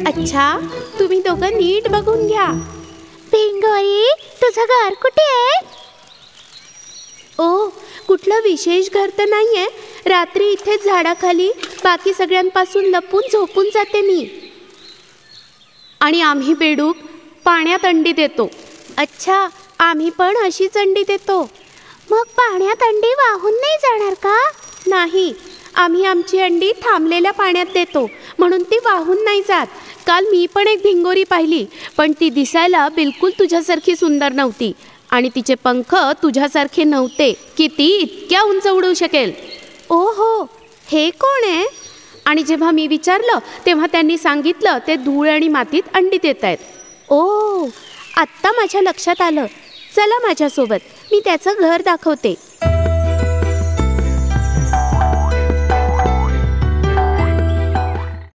अच्छा, तुम्ही दोघं नीट बघून घ्या. भिंगोरी, तुझं घर कुठे आहे? ओ, कुठलं विशेष घर तर नाहीये. रात्री इथेच झाडाखाली बाकी सगळ्यांपासून लपून झोपून जाते मी. आणि आम्ही बेडूक पाण्यात अंडी देतो. अच्छा, आम्ही पण अशीच अंडी देतो. मग पाण्यात अंडी वाहून नाही जाणार का? नाही, आम्ही आमची अंडी थांबलेल्या पाण्यात देतो, म्हणून ती वाहून नाही जात. काल मी पण एक भिंगोरी पाहिली, पण ती दिसायला बिलकुल तुझ्यासारखी सुंदर नव्हती आणि तिचे पंख तुझ्यासारखे नव्हते की ती इतक्या उंच उडू शकेल. ओहो, हे कोण आहे? आणि जेव्हा मी विचारलं तेव्हा त्यांनी सांगितलं ते धूळ आणि मातीत अंडी देत आहेत. ओ, आत्ता माझ्या लक्षात आलं. चला माझ्यासोबत, मी त्याचं घर दाखवते.